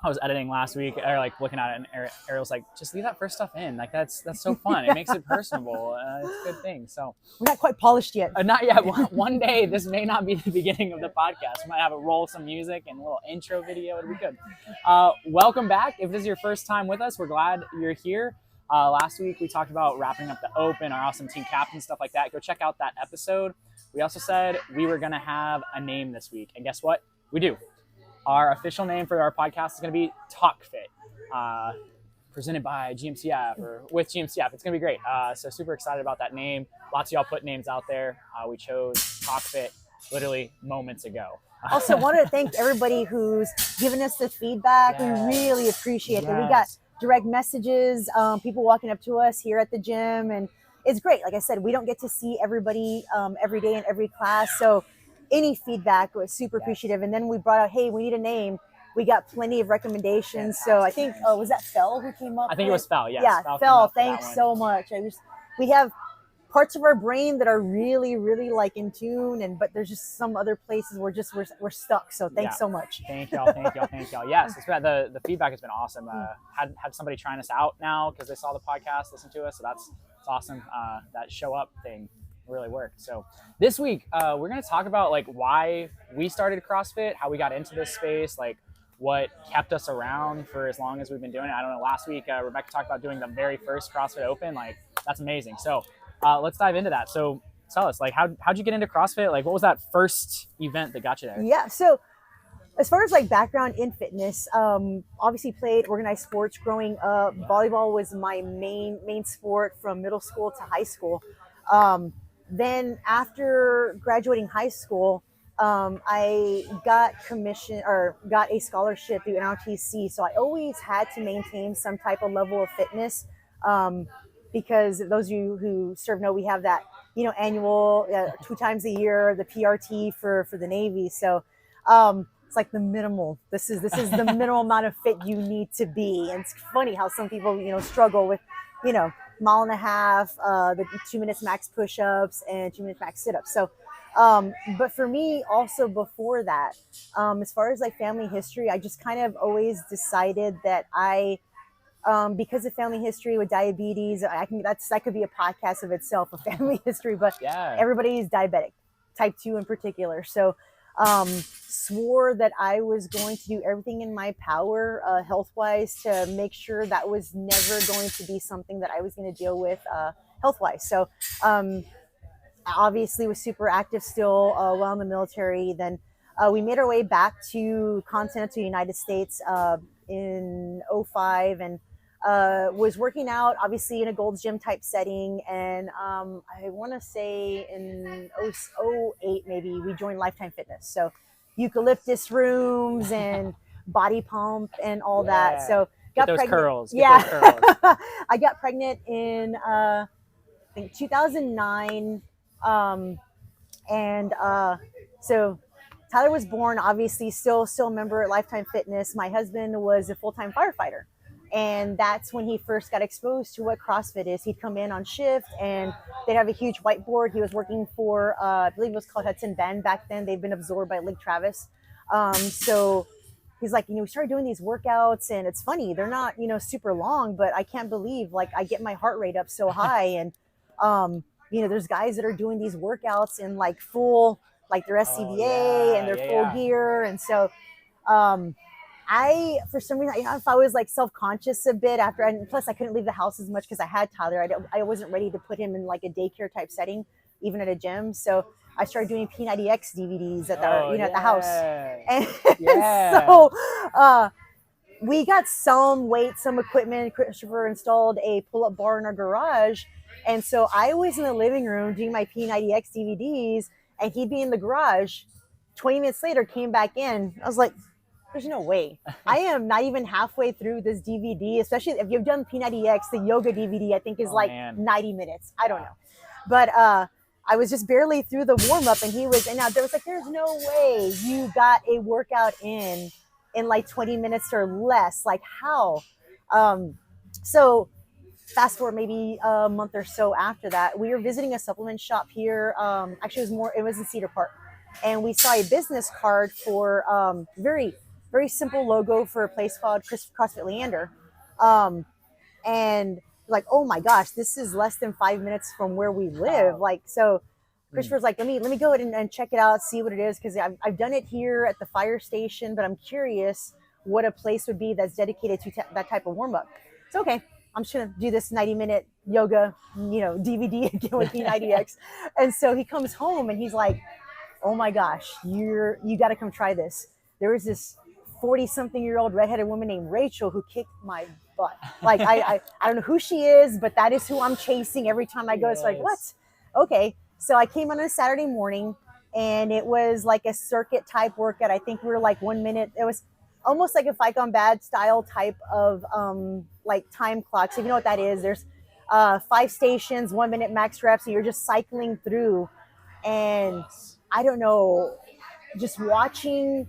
I was editing last week, or like looking at it, and Ariel's like, "Just leave that first stuff in. Like that's so fun. It makes it personable. It's a good thing." So we're not quite polished yet. Not yet. One day, this may not be the beginning of the podcast. We might have a roll some music and a little intro video. It'd be good. Welcome back. If this is your first time with us, we're glad you're here. Last week we talked about wrapping up the Open, our awesome team captain, stuff like that. Go check out that episode. We also said we were gonna have a name this week, and guess what? We do. Our official name for our podcast is going to be Talk Fit, presented by GMCF or with GMCF. It's going to be great. So super excited about that name. Lots of y'all put names out there. We chose Talk Fit literally moments ago. Also, wanted to thank everybody who's given us the feedback. Yes. We really appreciate it. We got direct messages, people walking up to us here at the gym, and it's great. Like I said, we don't get to see everybody every day in every class, so any feedback was super appreciative. And then we brought out, hey, we need a name. We got plenty of recommendations. So I think, was that Fel who came up? I think it was Fel, yes. Yeah, Fel, thanks so much. We have parts of our brain that are really, really like in tune, but there's just some other places we're stuck. So thanks so much. Thank y'all. Yes, the feedback has been awesome. Had somebody trying us out now because they saw the podcast, listen to us. So that's awesome. That show up thing really worked. So this week we're going to talk about like why we started CrossFit, how we got into this space, like what kept us around for as long as we've been doing it. I don't know, last week Rebecca talked about doing the very first CrossFit Open. Like that's amazing. So let's dive into that. So tell us, like how'd you get into CrossFit? Like what was that first event that got you there? Yeah, so as far as like background in fitness, obviously played organized sports growing up. Volleyball was my main sport from middle school to high school. Then after graduating high school, I got a scholarship through NRTC. So I always had to maintain some type of level of fitness, because those of you who serve know we have that, annual 2 times a year, the PRT for the Navy. So it's like the minimal. This is the minimal amount of fit you need to be. And it's funny how some people, struggle with, mile and a half, the 2 minutes max push-ups and 2 minutes max sit-ups. So, but for me also before that, as far as like family history, I just kind of always decided that because of family history with diabetes, that could be a podcast of itself, a family history, but everybody is diabetic, type 2 in particular. So, swore that I was going to do everything in my power, health-wise, to make sure that was never going to be something that I was going to deal with, health-wise. So, obviously was super active still, while in the military. Then, we made our way back to continental United States, in 2005, and was working out obviously in a Gold's Gym type setting, and I want to say in 2008 maybe we joined Lifetime Fitness, so eucalyptus rooms and body pump and all that. So got those pregnant. Curls. Get those curls. I got pregnant in I think 2009, and so Tyler was born, obviously still a member at Lifetime Fitness. My husband was a full-time firefighter. And that's when he first got exposed to what CrossFit is. He'd come in on shift and they'd have a huge whiteboard. He was working for, I believe it was called Hudson Bend back then. They've been absorbed by Lake Travis. So he's like, we started doing these workouts, and it's funny. They're not, super long, but I can't believe, like, I get my heart rate up so high. And, there's guys that are doing these workouts in like full, like their SCBA and their full gear. And so, for some reason, if I was like self-conscious a bit after, and plus I couldn't leave the house as much because I had Tyler. I wasn't ready to put him in like a daycare type setting, even at a gym. So I started doing P90X DVDs at the house. And so we got some weights, some equipment. Christopher installed a pull-up bar in our garage. And so I was in the living room doing my P90X DVDs, and he'd be in the garage. 20 minutes later, came back in. I was like, there's no way. I am not even halfway through this DVD, especially if you've done P90X. The yoga DVD, I think, is 90 minutes. I don't know. But I was just barely through the warm-up, and there was like, there's no way you got a workout in like 20 minutes or less. Like, how? So fast forward maybe a month or so after that, we were visiting a supplement shop here. Actually, it was in Cedar Park. And we saw a business card for very very simple logo for a place called CrossFit Leander. And like, oh my gosh, this is less than 5 minutes from where we live. Like, so Christopher's like, let me go ahead and check it out, see what it is, because I've done it here at the fire station, but I'm curious what a place would be that's dedicated to that type of warm up. It's okay. I'm just gonna do this 90-minute yoga, DVD again with P90X. And so he comes home and he's like, oh my gosh, you got to come try this. There was this 40-something-year-old redheaded woman named Rachel who kicked my butt. Like I don't know who she is, but that is who I'm chasing every time I go. It's like, what? Okay. So I came on a Saturday morning and it was like a circuit type workout. I think we were like 1 minute. It was almost like a Fight Gone Bad style type of like time clock. So you know what that is? There's 5 stations, 1 minute max reps, and you're just cycling through. And I don't know, just watching,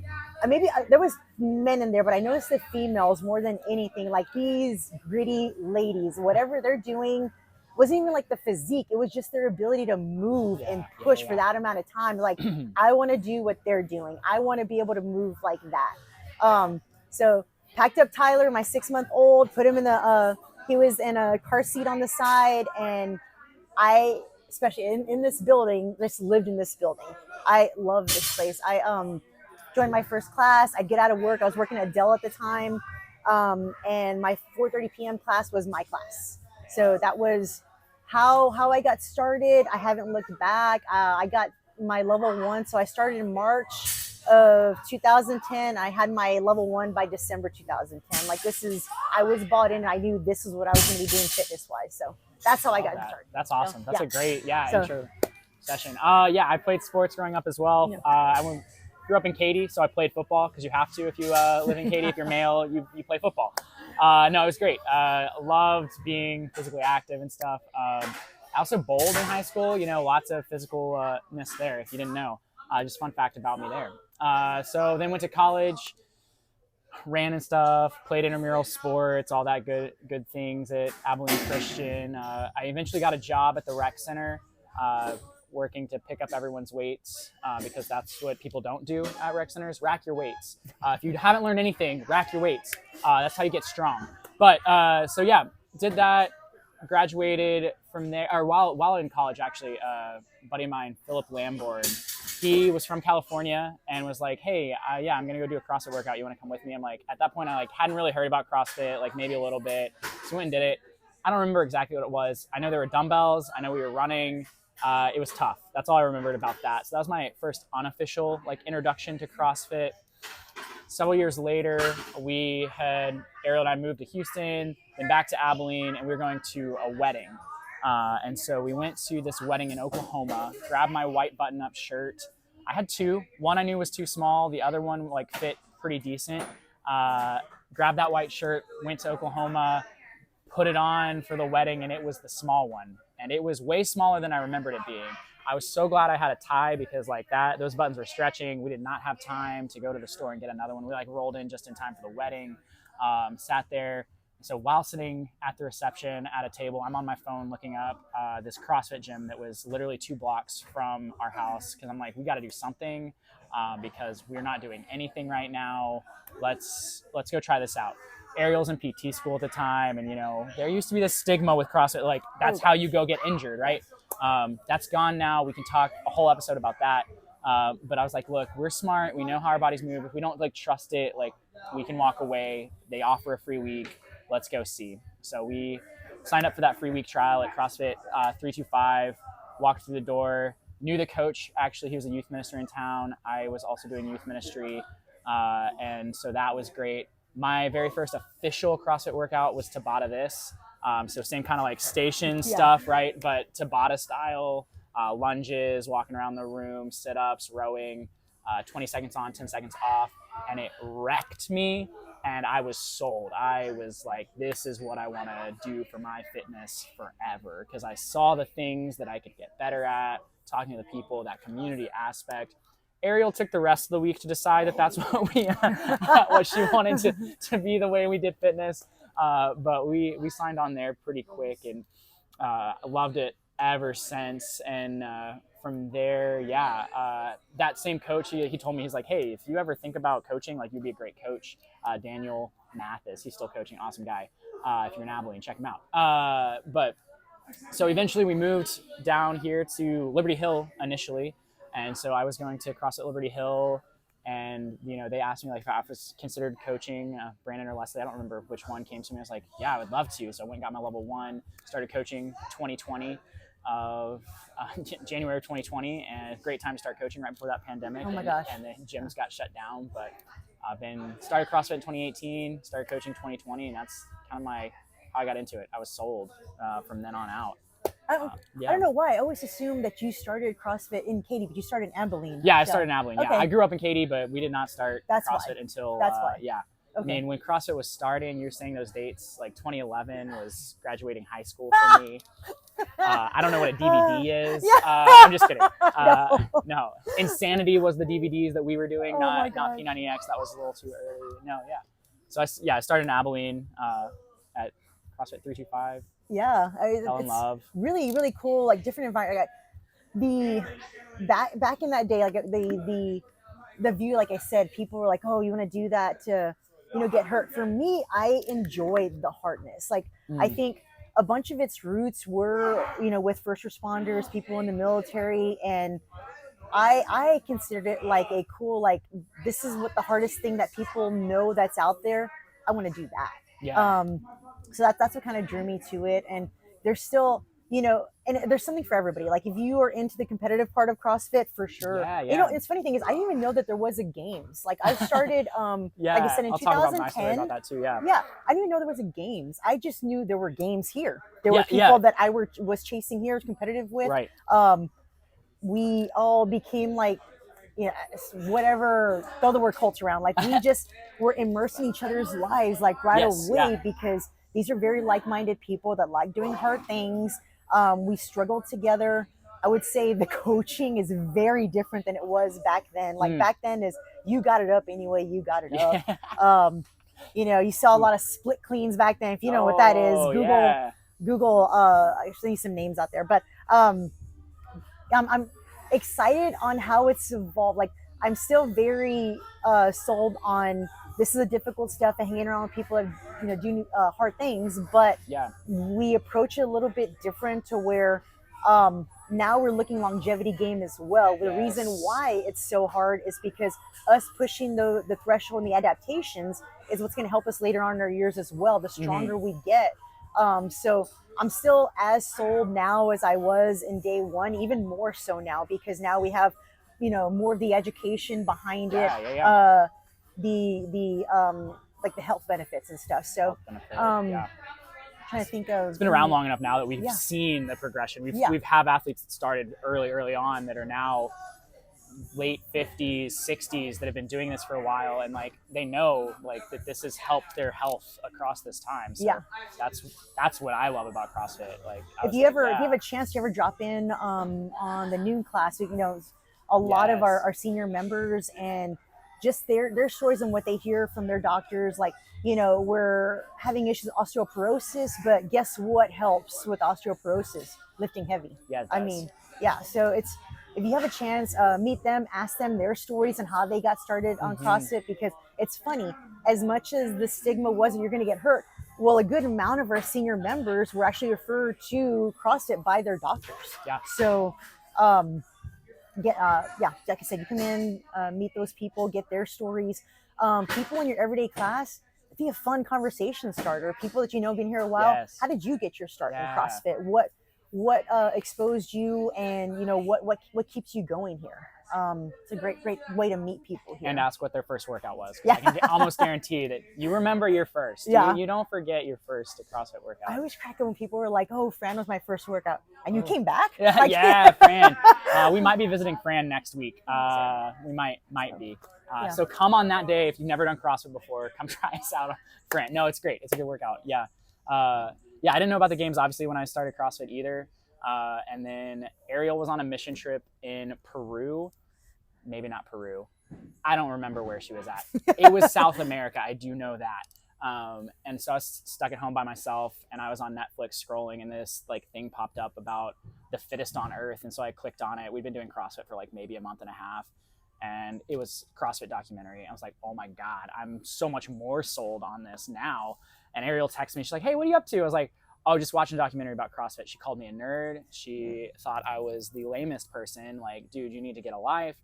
there was men in there, but I noticed the females more than anything. Like these gritty ladies, whatever they're doing wasn't even like the physique. It was just their ability to move and push for that amount of time. Like, I want to do what they're doing. I want to be able to move like that. So packed up Tyler, my 6-month-old, put him in he was in a car seat on the side. And I, especially in this building, just lived in this building. I love this place. I joined my first class. I'd get out of work. I was working at Dell at the time. And my 4:30 p.m. class was my class. So that was how I got started. I haven't looked back. I got my level 1. So I started in March of 2010. I had my level 1 by December 2010. Like I was bought in. I knew this is what I was going to be doing fitness wise. So that's how I got started. That's awesome. That's a great, intro session. I played sports growing up as well. I grew up in Katy, so I played football because you have to if you live in Katy. If you're male, you play football. No, it was great. Loved being physically active and stuff. I also bowled in high school. Lots of physicalness there. If you didn't know, just fun fact about me there. So then went to college, ran and stuff, played intramural sports, all that good things at Abilene Christian. I eventually got a job at the rec center, working to pick up everyone's weights, because that's what people don't do at rec centers. Rack your weights. If you haven't learned anything, rack your weights. That's how you get strong. But did that, graduated from there, or while in college, actually, a buddy of mine, Philip Lamborn, he was from California and was like, hey, I'm going to go do a CrossFit workout. You want to come with me? I'm like, at that point, I hadn't really heard about CrossFit, maybe a little bit. So we went and did it. I don't remember exactly what it was. I know there were dumbbells. I know we were running. It was tough. That's all I remembered about that. So that was my first unofficial introduction to CrossFit. Several years later, Ariel and I moved to Houston, then back to Abilene, and we were going to a wedding. And so we went to this wedding in Oklahoma, grabbed my white button-up shirt. I had 2. One I knew was too small. The other one fit pretty decent. Grabbed that white shirt, went to Oklahoma, put it on for the wedding, and it was the small one. And it was way smaller than I remembered it being. I was so glad I had a tie because those buttons were stretching. We did not have time to go to the store and get another one. We rolled in just in time for the wedding, sat there. So while sitting at the reception at a table, I'm on my phone looking up this CrossFit gym that was literally 2 blocks from our house. Cause I'm like, we got to do something because we're not doing anything right now. Let's go try this out. Ariel's in PT school at the time. And, there used to be this stigma with CrossFit, that's how you go get injured, right? That's gone now. We can talk a whole episode about that. But I was like, look, we're smart. We know how our bodies move. If we don't trust it, we can walk away. They offer a free week. Let's go see. So we signed up for that free week trial at CrossFit 325, walked through the door, knew the coach. Actually, he was a youth minister in town. I was also doing youth ministry. And so that was great. My very first official CrossFit workout was Tabata this. So same kind of station stuff, right? But Tabata style, lunges, walking around the room, sit-ups, rowing, 20 seconds on, 10 seconds off. And it wrecked me. And I was sold. I was like, this is what I want to do for my fitness forever. Because I saw the things that I could get better at, talking to the people, that community aspect. Ariel took the rest of the week to decide that that's what what she wanted to be the way we did fitness. But we signed on there pretty quick and loved it ever since. And from there, that same coach, he told me, he's like, hey, if you ever think about coaching, like you'd be a great coach. Daniel Mathis, he's still coaching, awesome guy. If you're in Abilene, check him out. But so eventually we moved down here to Liberty Hill initially. And so I was going to CrossFit Liberty Hill, and, you know, they asked me like if I was considered coaching Brandon or Leslie. I don't remember which one came to me. I was like, yeah, I would love to. So I went and got my level 1, started coaching 2020 of January of 2020, and great time to start coaching right before that pandemic. Oh my gosh. And the gyms got shut down, but I've started CrossFit in 2018, started coaching 2020, and that's kind of how I got into it. I was sold from then on out. I don't know why. I always assumed that you started CrossFit in Katy, but you started in Abilene. Yeah, I started in Abilene. Okay. Yeah, I grew up in Katy, but we did not start CrossFit until. That's why. Yeah. Okay. I mean, when CrossFit was starting, you're saying those dates, like 2011 was graduating high school for me. I don't know what a DVD is. I'm just kidding. No. Insanity was the DVDs that we were doing, not P90X. That was a little too early. No, yeah. So I started in Abilene at CrossFit 325. Yeah, Fell in love. Really, really cool. Like different environment. Back in that day, like the view, like I said, people were like, "Oh, you want to do that to, you know, get hurt." For me, I enjoyed the hardness. Like I think a bunch of its roots were, you know, with first responders, people in the military, and I considered it like a cool, like, this is what the hardest thing that people know that's out there. I want to do that. Yeah. So that's what kind of drew me to it. And there's still, you know, and there's something for everybody. Like if you are into the competitive part of CrossFit, for sure. Yeah. You know, it's funny thing is I didn't even know that there was a games. Like I started, like I said, in I'll 2010. talk about my story about that too. Yeah. Yeah, I didn't even know there was a games. I just knew there were games here. There were people that I was chasing here, competitive with. Right. We all became like, whatever, throw the word cults around. Like we just were immersed in each other's lives like right away because these are very like-minded people that like doing hard things. We struggled together. I would say the coaching is very different than it was back then. Like back then is you got it up anyway, you got it up. You know, you saw a lot of split cleans back then. If you know what that is, Google, I see some names out there, but I'm excited on how it's evolved. Like I'm still very sold on this is a difficult stuff and hanging around with people that, you know, do hard things, but we approach it a little bit different to where now we're looking longevity game as well. The reason why it's so hard is because us pushing the threshold and the adaptations is what's going to help us later on in our years as well, the stronger we get. So I'm still as sold now as I was in day one, even more so now, because now we have, you know, more of the education behind it, the like the health benefits and stuff. So trying to think of, it's been around long enough now that we've seen the progression. We've have athletes that started early on that are now late 50s, 60s that have been doing this for a while, and like they know like that this has helped their health across this time. So that's what I love about CrossFit. Like if you have a chance to ever drop in on the noon class, you know, a lot of our senior members and just their stories and what they hear from their doctors, like, you know, we're having issues with osteoporosis, but guess what helps with osteoporosis? Lifting heavy. I mean, so it's, if you have a chance, meet them, ask them their stories and how they got started on CrossFit, because it's funny, as much as the stigma was that you're going to get hurt, well, a good amount of our senior members were actually referred to CrossFit by their doctors. So, like I said, you come in, meet those people, get their stories. People in your everyday class, be a fun conversation starter. People that you know been here a while. How did you get your start in CrossFit? What exposed you, and you know what keeps you going here? It's a great way to meet people here. And ask what their first workout was. I can almost guarantee that you remember your first. You don't forget your first CrossFit workout. I always crack up when people are like, "Oh, Fran was my first workout," and you came back. Fran. We might be visiting Fran next week. We might be. So come on that day if you've never done CrossFit before. Come try us out, Fran. No, it's great. It's a good workout. I didn't know about the games obviously when I started CrossFit either. And then Ariel was on a mission trip in Peru. Maybe not Peru. I don't remember where she was at. It was South America. I do know that. And so I was stuck at home by myself, and I was on Netflix scrolling, and this like thing popped up about the fittest on earth. And so I clicked on it. We'd been doing CrossFit for like maybe a month and a half, and it was CrossFit documentary. I was like, oh my God, I'm so much more sold on this now. And Ariel texted me. She's like, hey, what are you up to? I was like, oh, just watching a documentary about CrossFit. She called me a nerd. She thought I was the lamest person. Like, dude, you need to get a life.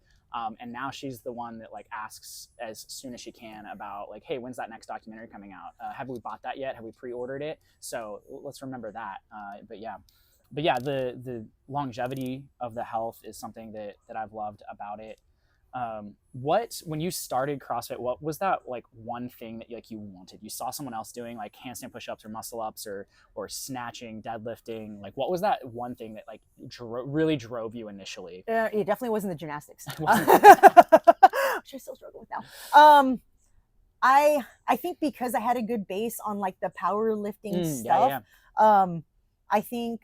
And now she's the one that like asks as soon as she can about like, hey, when's that next documentary coming out? Have we bought that yet? Have we pre-ordered it? So let's remember that. But yeah, the longevity of the health is something that I've loved about it. When you started CrossFit, what was that like one thing that like you wanted? You saw someone else doing like handstand push-ups or muscle ups or snatching, deadlifting. Like what was that one thing that like really drove you initially? It definitely wasn't the gymnastics, which I still struggle with now. I think because I had a good base on like the powerlifting stuff. I think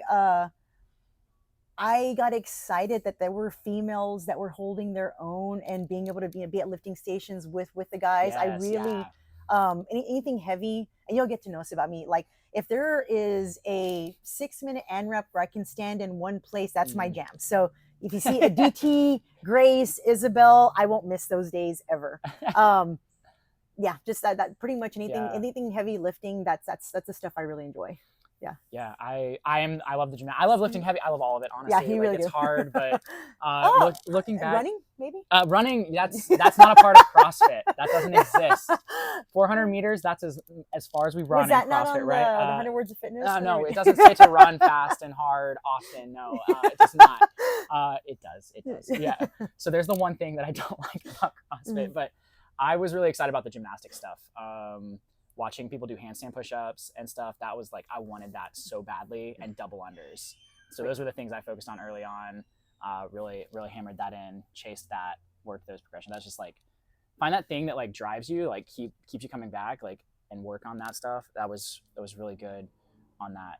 I got excited that there were females that were holding their own and being able to be at lifting stations with the guys. I really, anything heavy, and you'll get to know us about me. Like if there is a 6-minute ANRAP where I can stand in one place, that's my jam. So if you see a DT, Grace, Isabel, I won't miss those days ever. Yeah, just that pretty much anything heavy lifting. That's the stuff I really enjoy. Yeah. I love the gym. I love lifting heavy. I love all of it, honestly. Yeah, you really it's do. hard, but looking back, running maybe. Running that's not a part of CrossFit. That doesn't exist. 400 meters. That's as far as we run in CrossFit, not on right? The 100 Words of Fitness. No, it doesn't say to run fast and hard often. No, it does not. It does. Yeah. So there's the one thing that I don't like about CrossFit, but I was really excited about the gymnastic stuff. Watching people do handstand push-ups and stuff, that was like I wanted that so badly, and double unders. So those were the things I focused on early on. Really hammered that in, chased that, worked those progressions. That's just like find that thing that like drives you, like keeps you coming back, like, and work on that stuff. That was really good on that.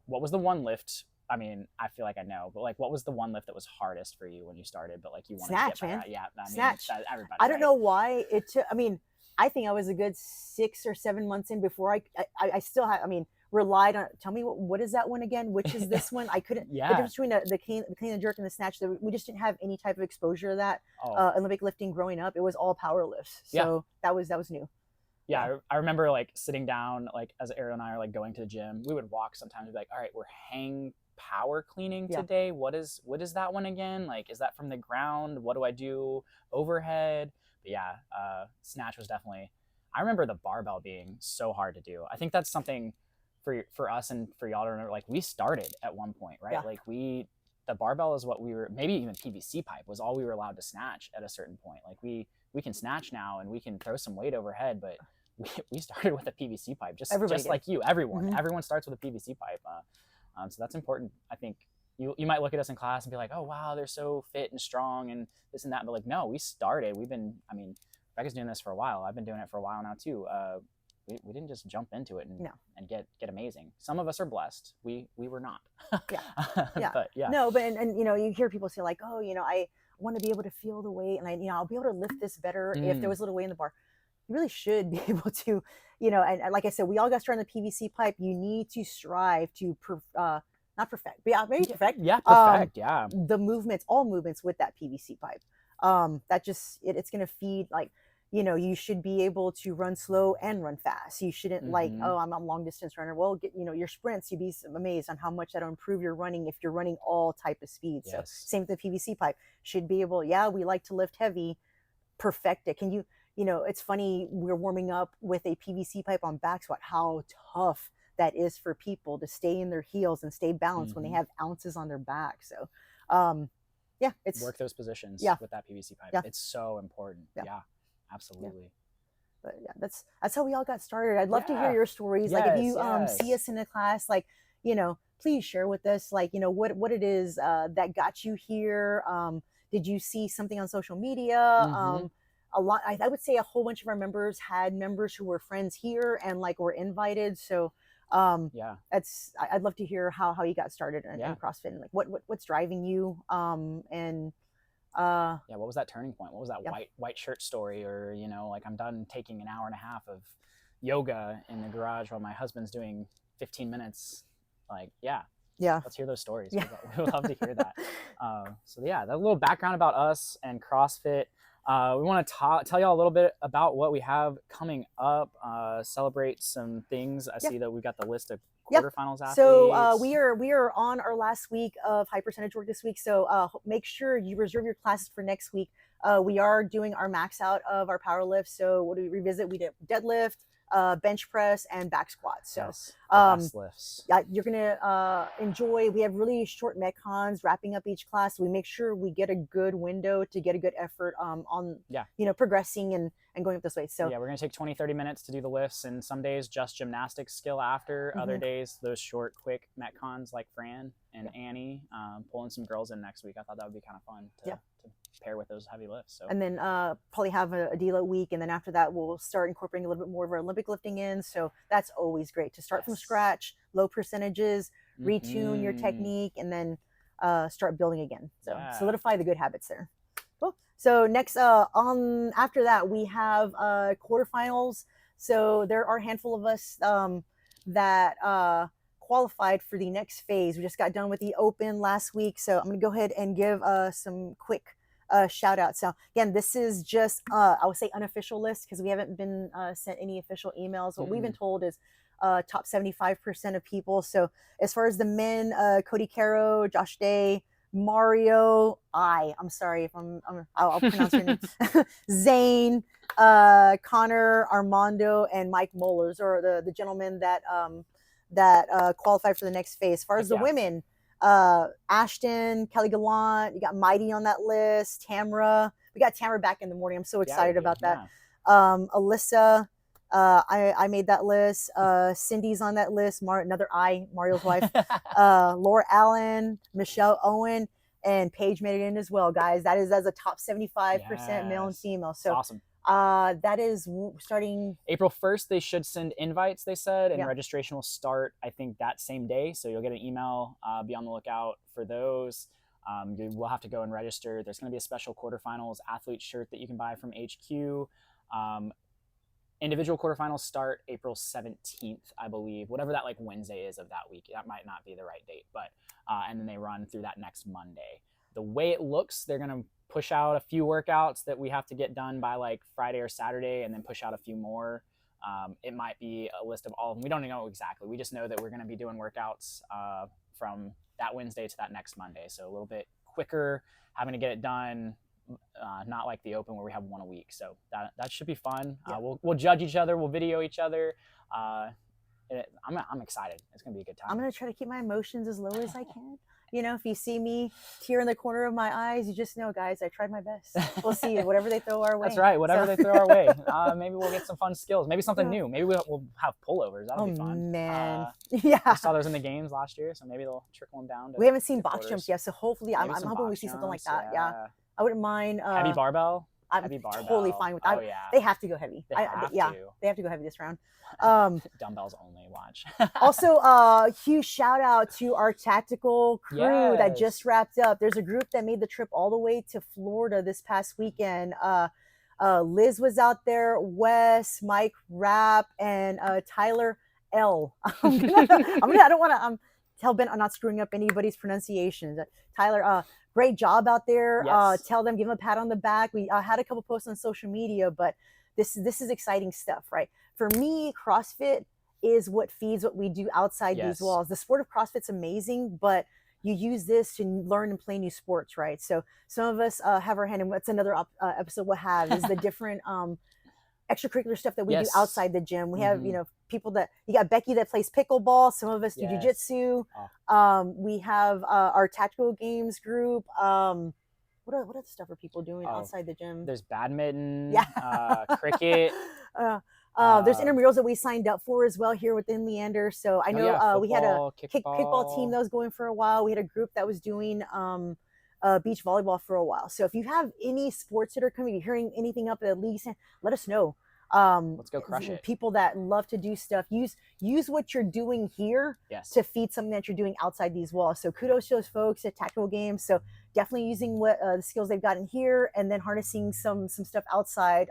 What was the one lift? I mean, I feel like I know, but like, what was the one lift that was hardest for you when you started? But like you wanted snatch, to get better man. at? Yeah, Snatch. Everybody. I don't know why it took. I mean, I think I was a good 6 or 7 months in before I still have. I mean, relied on. Tell me what is that one again? Which is this one? I couldn't. The difference between the clean and jerk and the snatch. We just didn't have any type of exposure to that Olympic lifting growing up. It was all power lifts. So that was new. Yeah, I remember like sitting down, like as Ariel and I are like going to the gym, we would walk sometimes. We'd be like, all right, we're hang power cleaning today. What is that one again? Like, is that from the ground? What do I do overhead? But yeah, snatch was definitely. I remember the barbell being so hard to do. I think that's something for us and for y'all to remember. Like we started at one point, right? Yeah. Like the barbell is what we were. Maybe even PVC pipe was all we were allowed to snatch at a certain point. Like we can snatch now and we can throw some weight overhead, but we started with a PVC pipe. Just like you, everyone starts with a PVC pipe. So that's important. I think you might look at us in class and be like, oh wow, they're so fit and strong and this and that, but like no, we started. I mean, Becca's doing this for a while. I've been doing it for a while now too. We didn't just jump into it and get amazing. Some of us are blessed. We were not. But yeah. No, but and you know, you hear people say like, oh, you know, I want to be able to feel the weight, and I'll be able to lift this better if there was a little weight in the bar. You really should be able to, you know, and like I said, we all got started in the PVC pipe. You need to strive to not perfect, but maybe perfect. Yeah, perfect. The movements, all movements with that PVC pipe. That just it's going to feed, like, you know, you should be able to run slow and run fast. You shouldn't like, oh, I'm a long distance runner. Well, your sprints, you'd be amazed on how much that'll improve your running if you're running all type of speeds. Yes. So same with the PVC pipe. Should be able, we like to lift heavy, perfect it. Can you, it's funny, we're warming up with a PVC pipe on back squat, how tough that is for people to stay in their heels and stay balanced when they have ounces on their back. So, it's work those positions with that PVC pipe. It's so important. Yeah, absolutely. But that's how we all got started. I'd love to hear your stories. Like if you see us in a class, like, please share with us, like, what it is that got you here. Did you see something on social media? A lot, I would say a whole bunch of our members had members who were friends here and like were invited. So I'd love to hear how you got started in CrossFit, and like what's driving you. What was that turning point? What was that white shirt story? Or, like I'm done taking an hour and a half of yoga in the garage while my husband's doing 15 minutes. Like, let's hear those stories. Yeah. We would love to hear that. So yeah, that little background about us and CrossFit. We want to tell y'all a little bit about what we have coming up, celebrate some things. I see that we've got the list of quarterfinals athletes. So we are on our last week of high percentage work this week. So make sure you reserve your classes for next week. We are doing our max out of our power lift. So what do we revisit? We did deadlift, bench press, and back squats. So best lifts. You're gonna enjoy. We have really short metcons wrapping up each class. We make sure we get a good window to get a good effort on progressing and going up this way. So yeah, we're gonna take 20-30 minutes to do the lifts, and some days just gymnastics skill after. Other days those short quick metcons like Fran and Annie, pulling some girls in next week. I thought that would be kind of fun to pair with those heavy lifts. So and then probably have a deload week, and then after that we'll start incorporating a little bit more of our Olympic lifting in. So that's always great to start from scratch, low percentages, retune your technique, and then start building again. So solidify the good habits there. Cool. So next after that we have quarterfinals. So there are a handful of us that qualified for the next phase. We just got done with the open last week, so I'm gonna go ahead and give some quick shout out. So again, this is just I would say unofficial list because we haven't been sent any official emails. What we've been told is top 75% of people. So as far as the men, Cody Caro, Josh Day, Mario, I'm sorry if I'll pronounce your name, Zane, Connor, Armando, and Mike Mollers are the gentlemen that qualified for the next phase. As far as the women, Ashton, Kelly Gallant, you got Mighty on that list, Tamara. We got Tamara back in the morning. I'm so excited about that. Alyssa, I made that list. Cindy's on that list. Mario's wife. Laura Allen, Michelle Owen, and Paige made it in as well, guys. That is as a top 75% male and female. So awesome. That is starting April 1st. They should send invites, they said, and registration will start, I think, that same day. So you'll get an email. Be on the lookout for those. You will have to go and register. There's going to be a special quarterfinals athlete shirt that you can buy from HQ. Individual quarterfinals start April 17th, I believe. Whatever that like Wednesday is of that week. That might not be the right date, but and then they run through that next Monday. The way it looks, they're going to push out a few workouts that we have to get done by like Friday or Saturday, and then push out a few more. It might be a list of all of them. We don't know exactly. We just know that we're going to be doing workouts from that Wednesday to that next Monday. So a little bit quicker, having to get it done. Not like the open where we have one a week. So that should be fun. We'll judge each other. We'll video each other. I'm excited. It's going to be a good time. I'm going to try to keep my emotions as low as I can. You know, if you see me tear in the corner of my eyes, you just know, guys, I tried my best. We'll see whatever they throw our way. That's right. Whatever they throw our way. Maybe we'll get some fun skills. Maybe something new. Maybe we'll have pullovers. That'll be fun. Oh, man. We saw those in the games last year, so maybe they'll trickle them down. We haven't seen box jumps yet, so hopefully I'm hoping we see something like that. Yeah. I wouldn't mind. Heavy barbell? I'm totally fine with that. They have to go heavy. They have to go heavy this round. Dumbbells only, watch. Also, huge shout out to our tactical crew that just wrapped up. There's a group that made the trip all the way to Florida this past weekend. Liz was out there, Wes, Mike Rapp, and Tyler L. I don't want to, hell-bent on not screwing up anybody's pronunciations. Tyler, great job out there. Tell them, give them a pat on the back. We had a couple posts on social media, but this is exciting stuff, right? For me, CrossFit is what feeds what we do outside these walls. The sport of CrossFit's amazing, but you use this to learn and play new sports, right? So some of us have our hand in what's another episode we'll have is the different extracurricular stuff that we do outside the gym. We have, people that, you got Becky that plays pickleball. Some of us do jujitsu. We have our tactical games group. What other stuff are people doing outside the gym? There's badminton, cricket. There's intramurals that we signed up for as well here within Leander. So I know football, we had a kickball team that was going for a while. We had a group that was doing beach volleyball for a while. So if you have any sports that are coming, you're hearing anything up at least, let us know. Let's go crush it. People that love to do stuff, use what you're doing here to feed something that you're doing outside these walls. So kudos to those folks at Tactical Games. So definitely using what the skills they've got in here, and then harnessing some stuff outside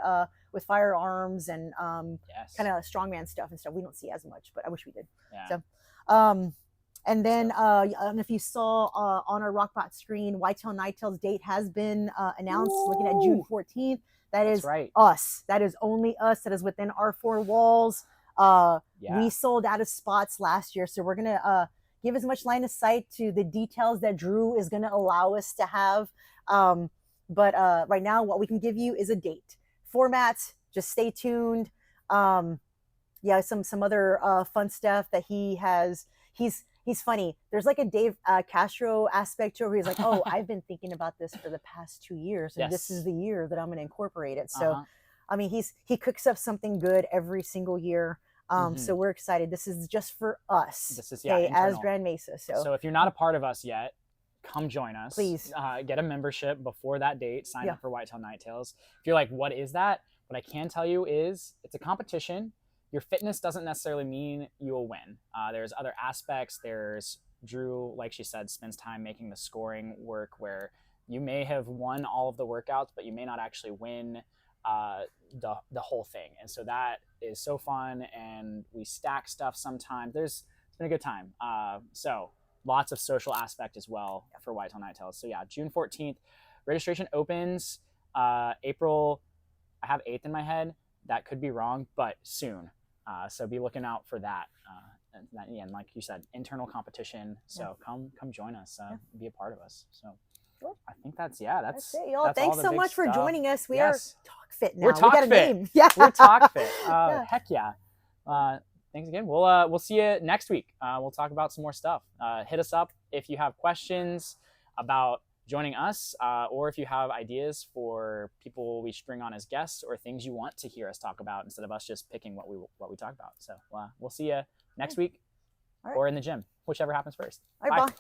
with firearms and kind of strongman stuff and stuff we don't see as much, but I wish we did. So And then if you saw on our Rockbot screen, Whitetail Nighttail's date has been announced, looking at June 14th. That is us. That is only us. That is within our four walls. We sold out of spots last year, so we're going to give as much line of sight to the details that Drew is going to allow us to have. But right now, what we can give you is a date. Formats, just stay tuned. Some other fun stuff that he has. He's funny. There's like a Dave Castro aspect to it where he's like, oh, I've been thinking about this for the past 2 years, and this is the year that I'm going to incorporate it. So, I mean, he cooks up something good every single year. So we're excited. This is just for us. This is as Grand Mesa. So if you're not a part of us yet, come join us. Please get a membership before that date. Sign up for Whitetail Nighttails. If you're like, what is that? What I can tell you is it's a competition. Your fitness doesn't necessarily mean you will win. There's other aspects. There's Drew, like she said, spends time making the scoring work where you may have won all of the workouts, but you may not actually win the whole thing. And so that is so fun, and we stack stuff sometimes. It's been a good time. So lots of social aspect as well for Whitetail Nighttails. So yeah, June 14th, registration opens April, I have 8th in my head. That could be wrong, but soon. So be looking out for that. And like you said, internal competition. So come join us, be a part of us. So I think that's it, y'all. Thanks so much for joining us. We are Talk Fit now. We're Talk Fit. Name. Yeah. We're Talk Fit. Heck yeah. Thanks again. We'll see you next week. We'll talk about some more stuff. Hit us up if you have questions about joining us, or if you have ideas for people we should bring on as guests, or things you want to hear us talk about instead of us just picking what we talk about. So we'll see you next week or in the gym, whichever happens first. All right, bye.